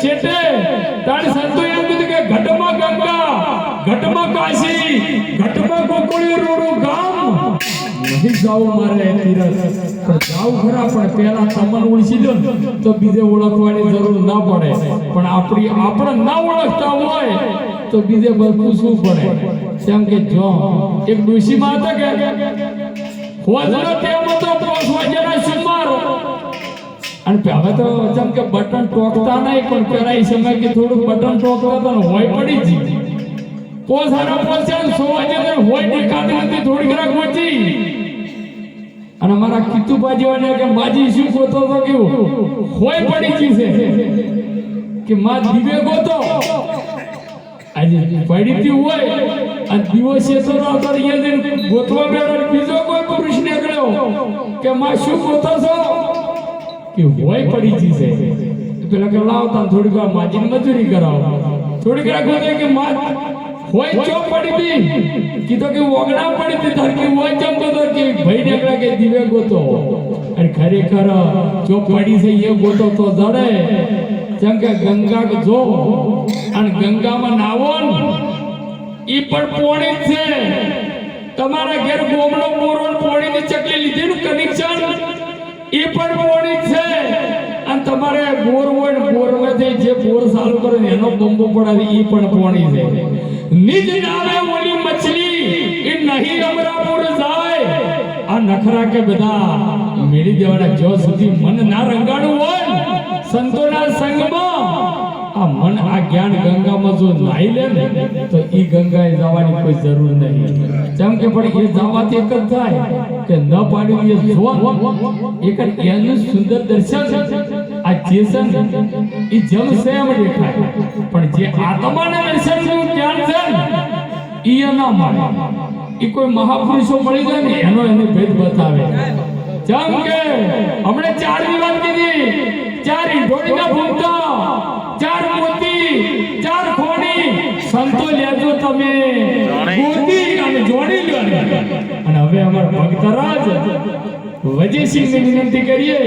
છેટે તારે સંતો એમ કીધું કે ઘટમાં ગંગા, ઘટમાં કાશી, ઘટમાં ગોકુળી રોડું ગામ નહીં જાવું મારે તીરથ, પણ જાવું ખરા પણ પહેલા તમને ઓળખી લો તો બીજે ઓળખવાની જરૂર ના પડે, પણ આપણે ના ઓળખતા હોય તો બીજે પૂછવું પડે. કેમ કે જો એક ડોશીમાં હતા કે હોજનો ટેમ હતો 5 વાગ્યાના સુમાર, અને હવે તો જેમ કે બટન ટોકતા નહીં, પણ પેલા એ સમય કે થોડું બટન ટોકતા હતા ને હોય પડી જી 5:30 વાગ્યા હોય દેખાતી નથી, થોડી ઘણા પહોંચી અને મારા કીતુબા જેવા કે માજી શું ગોતો તો કેવું હોય પડી જી છે કે માં દીવે ગોતો આજે પડીતી હોય અને દિવસે તો રાતર યે ગોતવા બેઠો બીજો કોઈ પુરુષ નીકળ્યો કે માં શું ગોતો છો કે હોય પડી જી છે, પેલા કે લાવતા થોડીક વાર માજીને મજૂરી કરાવો, થોડીક વાર ગોતે કે માં હોય ચો પડી બી કીધો કે ઓગણા પડી તી તાર કે હોય ચમ ગોતો કે ભાઈ નીકળ્યા કે દીવે ગોતો, અને ખરેખર ચો પડી છે એ ગોતો તો જડે. જેમ કે ગંગા જો અને ગંગામાં નાવો ઈ પણ પોણી છે, તમારા ઘેર ગોમડો બોરો પોણીની ચકલી લીધેનું કનેક્શન ઈ પણ પોણી છે, અને તમારે બોર હોય બોરમાંથી જે બોર ચાલુ કરે ને એનો બંબો પડાવી ઈ પણ પોણી છે. નિજ નામે ઓલી મછલી એ નહીં અમરાપુર જાય, આ નખરા કે બધા મેળી દેવાના જો સુધી મન ના રંગાણું હોય સંતોના સંગમાં, આ મન આ જ્ઞાન ગંગામાં જો નાઈ લે ને તો ઈ ગંગાએ જવાની કોઈ જરૂર નહીં. જેમ કે પણ એ જવાથી એક જ થાય કે ન પાડ્યું એ જો એક એનું સુંદર દર્શન આ જેસન ઈ જમ સેમ દેખાય, પણ જે આત્માને દર્શનનું જ્ઞાન છે ઈ ના મળે, ઈ કોઈ મહાપુરુષો મળી જાય ને એનો એને ભેદ બતાવે. જેમ કે હમણે 4 ની વાત કીધી, 4 ઈંઢોળીના ભૂમતા, 4 મોતી, 4 ખોણી સંતો લેજો તમે ગોતી અને જોડી લો. અને હવે અમાર ભક્તરાજ વજીસિંહને વિનંતી કરીએ